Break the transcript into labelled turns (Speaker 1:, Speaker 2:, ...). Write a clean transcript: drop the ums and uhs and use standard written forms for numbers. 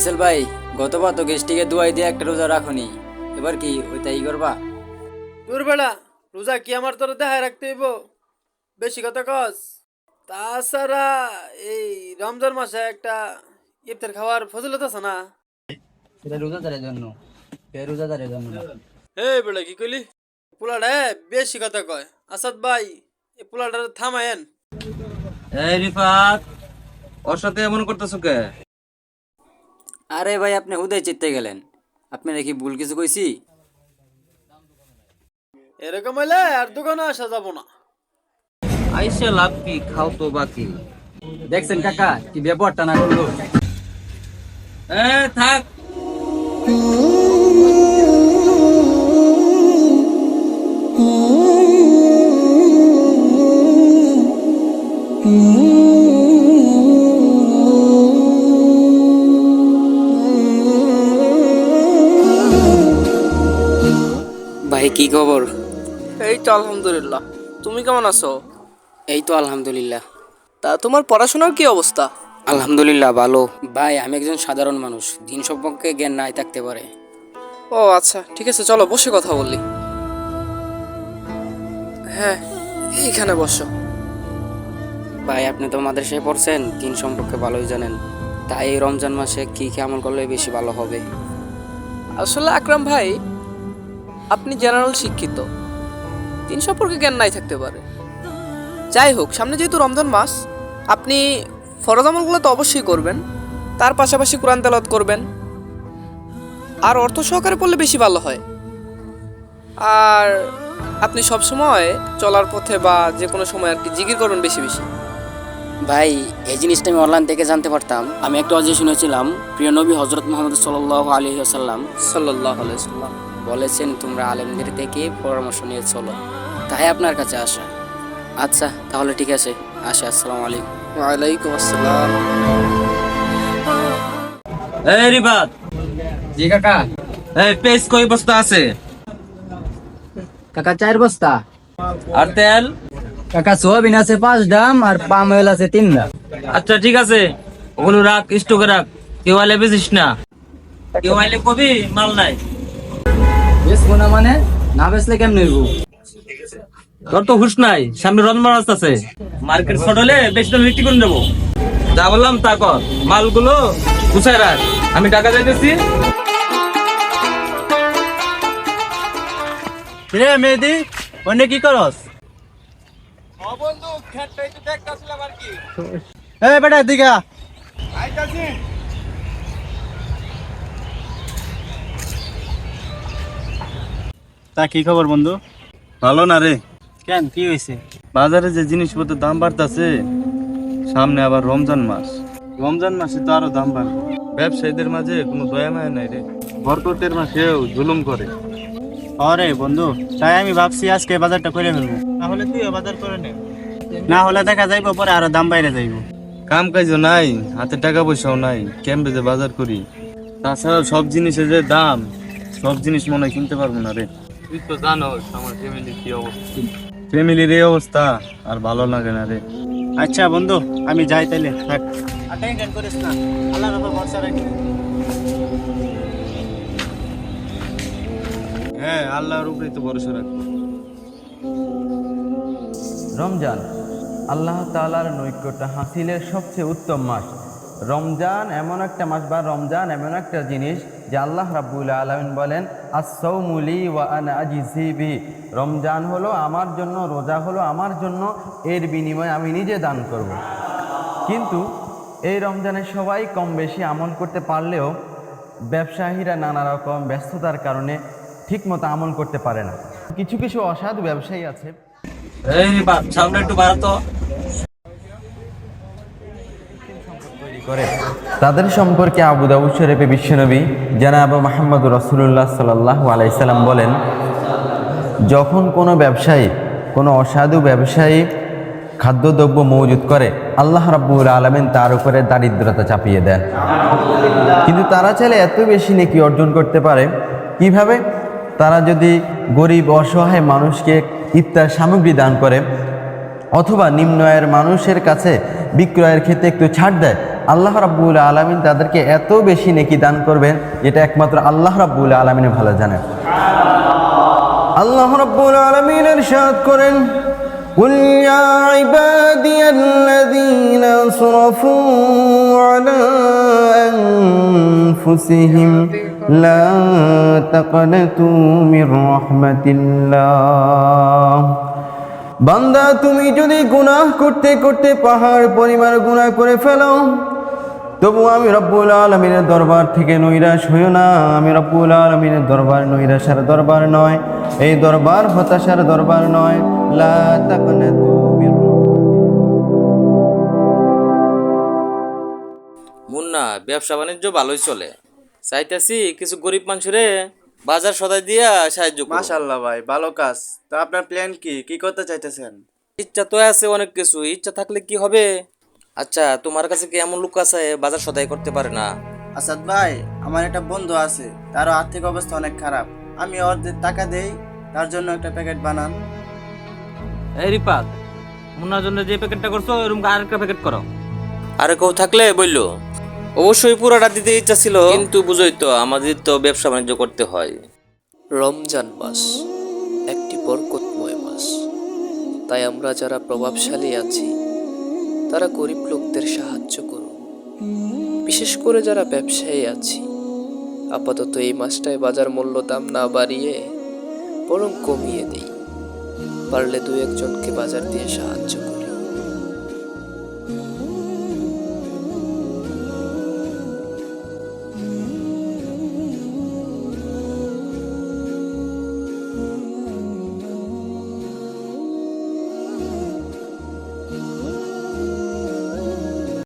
Speaker 1: রাসেল ভাই, গতবার তো গেস্টিকে দুয়াই দিয়ে একটা রোজা রাখুনি, এবার কি ওইটাই করবা?
Speaker 2: তোর বেড়া রোজা কি আমার তোর দেখায় রাখতে হইব? বেশি কথা কস। তাছাড়া এই রমজান মাসে একটা ইফতার খাওয়ার ফজিলত আছে না?
Speaker 1: সেটা রোজাদারের জন্য, রোজাদারের জন্য না।
Speaker 2: হে বেড়া কি কইলি? পোলাটা বেশি কথা কয়। আসাদ ভাই, এই পোলাটা থামায়েন।
Speaker 3: এই রিফাত, ওর সাথে এমন করতেছো কে?
Speaker 1: আরে ভাই, আপনি হুদাই চিত্তে গেলেন, আপনি নাকি ভুল কিছু কইছি?
Speaker 2: এরকম হইলে আর দোকানে আসা যাব না।
Speaker 3: আইসে লাভ কি, খাও তো বাকি।
Speaker 1: দেখছেন কাকা কি ব্যাপারটা না করলো?
Speaker 3: থাক।
Speaker 1: ভাই কি খবর?
Speaker 4: এই তো আলহামদুলিল্লাহ। তুমি কেমন আছো?
Speaker 1: এই তো আলহামদুলিল্লাহ।
Speaker 4: তা তোমার পড়াশোনার কি অবস্থা?
Speaker 1: আলহামদুলিল্লাহ ভালো। ভাই আমি একজন সাধারণ মানুষ, দিন সম্পর্কে জ্ঞান নাই থাকতে পারে।
Speaker 4: ও আচ্ছা, ঠিক আছে, চলো বসে কথা বলি। হ্যাঁ, এইখানে বসো।
Speaker 1: ভাই আপনি তো মাদ্রাসায় পড়ছেন, দিন সম্পর্কে ভালোই জানেন, তাই এই রমজান মাসে কি কি আমল করলে বেশি ভালো হবে?
Speaker 4: আসলে আকরাম ভাই, আপনি জেনারেল শিক্ষিত, দিন সম্পর্কে জ্ঞান নাই থাকতে পারে। যাই হোক, সামনে যেহেতু রমজান মাস, আপনি ফরজ আমলগুলো তো অবশ্যই করবেন, তার পাশাপাশি কোরআন তেলাওয়াত করবেন, আর অর্থ সহকারে পড়লে বেশি ভালো হয়। আর আপনি সব সময় চলার পথে বা যে কোনো সময় আর কি জিকির করবেন বেশি বেশি।
Speaker 1: ভাই এই জিনিসটা আমি অনলাইন থেকে জানতে পারতাম। আমি একটা অজয় শুনেছিলাম, প্রিয় নবী হজরত মোহাম্মদ সাল্লাল্লাহু আলাইহি ওয়াসাল্লাম
Speaker 4: সাল্লাল্লাহু আলাইহি ওয়াসাল্লাম
Speaker 1: বলেছেন, তোমরা আলেমদের থেকে পরামর্শ নিয়ে চলো, তাই আপনার কাছে আসা। আচ্ছা তাহলে ঠিক আছে, আসে। আসসালামু আলাইকুম।
Speaker 4: ওয়ালাইকুম আসসালাম।
Speaker 3: এই রিফাত,
Speaker 1: জি কাকা।
Speaker 3: এই পেজ কই বস্তা আছে?
Speaker 1: কাকা 4 বস্তা।
Speaker 3: আর তেল?
Speaker 1: কাকা সোয়াবিন আছে 5 দাম, আর পাম অয়েল আছে 3 দাম।
Speaker 3: আচ্ছা ঠিক আছে, ওগুলো রাখ, স্টকে রাখ। কেউ আইলে বেচিস না, কেউ আইলে কবি মাল নাই।
Speaker 1: বেচবো না মানে? না বেচলে কেমনে হইব?
Speaker 3: তোর তো হুশ নাই, সামনে রমজান মাস আছে, মার্কেট ছোট হলে বেশি দাম বিক্রি করে দেবো। যা বললাম তা কর, মালগুলো গুছায় রাখ, আমি টাকা যাইতেছি।
Speaker 5: রে মেহেদি, ওনে কি করস? এই বেটা দিঘা তা কি খবর বন্ধু?
Speaker 6: ভালো না রে।
Speaker 5: কেন, কি হয়েছে?
Speaker 6: বাজারে যে জিনিসপত্রের দাম বাড়তেছে, সামনে আবার রমজান মাস। রমজান মাসে তো আরো দাম বাড়বে। ব্যবসায়ীদের মাঝে কোনো দয়া মায়া নাই রে, বরকতের মাসেও জুলুম করে।
Speaker 5: আরে বন্ধু, তাই আমি ভাবছি আজকে বাজারটা করে ফেলবো। তাহলে তুই বাজার করে নে, না হলে দেখা যাইবো পরে আরো দাম বাইরে যাইবো।
Speaker 6: কাম কাজও নাই, হাতে টাকা পয়সাও নাই, কেমবে যে বাজার করি। তাছাড়া সব জিনিসের যে দাম, সব জিনিস মনে হয় কিনতে পারবো না রে। তুই তো জানো আমার ফ্যামিলির কি অবস্থা। ফ্যামিলির এই অবস্থা আর ভালো লাগে না রে।
Speaker 5: আচ্ছা বন্ধু, আমি যাই তাইলে, থাক। আর টেনশন করিস না, আল্লাহর উপর ভরসা রাখি।
Speaker 6: হ্যাঁ, আল্লাহর উপরেই তো ভরসা রাখবো।
Speaker 7: রমজান আল্লাহ তাআলার নৈকট্য হাসিলের সবচেয়ে উত্তম মাস। রমজান এমন একটা মাস বা রমজান এমন একটা জিনিস যে আল্লাহ রাব্বুল আলামিন বলেন, আস-সাওমু লি ওয়া আনা আজজি বিহি। রমজান হলো আমার জন্য, রোজা হলো আমার জন্য, এর বিনিময়ে আমি নিজে দান করব। কিন্তু এই রমজানে সবাই কম বেশি আমল করতে পারলেও ব্যবসায়ীরা নানা রকম ব্যস্ততার কারণে ঠিকমতো আমল করতে পারে না। কিছু কিছু অসাধু ব্যবসায়ী আছে
Speaker 3: এই রিফাত, সামনে একটু বাড়াতো।
Speaker 7: করে তাদের সম্পর্কে আবু দাউদ শরীফে বিশ্বনবী জনাব মুহাম্মদুর রাসূলুল্লাহ সাল্লাল্লাহু আলাইহি সাল্লাম বলেন, যখন কোনো ব্যবসায়ী, কোনো অসাধু ব্যবসায়ী খাদ্যদ্রব্য মজুত করে, আল্লাহ রাব্বুল আলামিন তার উপরে দারিদ্রতা চাপিয়ে দেন। কিন্তু তারা চাইলে এত বেশি নেকি অর্জন করতে পারে। কিভাবে? তারা যদি গরিব অসহায় মানুষকে ইফতার সামগ্রী দান করে, অথবা নিম্ন আয়ের মানুষের কাছে বিক্রয়ের ক্ষেত্রে একটু ছাড় দেয়, আল্লাহ রাব্বুল আলামিন তাদেরকে এত বেশি নেকি দান করবেন যেটা একমাত্র আল্লাহ রাব্বুল আলামিন ভালো জানেন। আল্লাহ রাব্বুল আলামিন ইরশাদ করেন, قل يا عبادي الذين أسرفوا على أنفسهم لا تقنطوا من رحمة الله। বান্দা তুমি যদি গুনাহ করতে করতে পাহাড় পরিমাণ গুনাহ করে ফেলো, তবু আমি রব্বুল আলামিনের দরবার থেকে নৈরাশ হইও না। আমি রব্বুল আলামিনের দরবার নৈরাশের দরবার নয়, এই দরবার হতাশার দরবার নয়। লা তাকনাতু মির
Speaker 3: মুন্না, ব্যবসা বাণিজ্য ভালোই চলে, চাইতেছি কিছু গরিব মানুষরে বাজার সদাই দিয়া সাহায্য করব।
Speaker 5: মাশাআল্লাহ ভাই, ভালো কাজ। তো আপনার প্ল্যান কি, কি করতে চাইতেছেন?
Speaker 3: ইচ্ছা তো আছে অনেক কিছু, ইচ্ছা থাকলে কি হবে। আচ্ছা, তোমার কাছে কি এমন লোক আছে বাজার সদাই করতে পারে না?
Speaker 5: আসাদ ভাই, আমার একটা বন্ধু আছে, তারও আর্থিক অবস্থা অনেক খারাপ। আমি ওর টাকা দেই, তার জন্য একটা প্যাকেট বানান।
Speaker 3: এই রিপাত, মুন্নার জন্য যে প্যাকেটটা করছো এরকম আরেকটা প্যাকেট করো। আরে কেউ থাকলে বললো। অবশ্যই পুরোটা দিতে ইচ্ছা ছিল, কিন্তু বুঝোই তো আমাদের তো ব্যবসা বাণিজ্য করতে হয়।
Speaker 4: রমজান মাস একটি বরকতময় মাস, তাই আমরা যারা প্রভাবশালী আছি তারা গরিব লোকদের সাহায্য করুন। বিশেষ করে যারা ব্যবসায়ী আছি, আপাতত এই মাসটায় বাজার মূল্য দাম না বাড়িয়ে বরং কমিয়ে দিই। পারলে দু একজনকে বাজার দিয়ে সাহায্য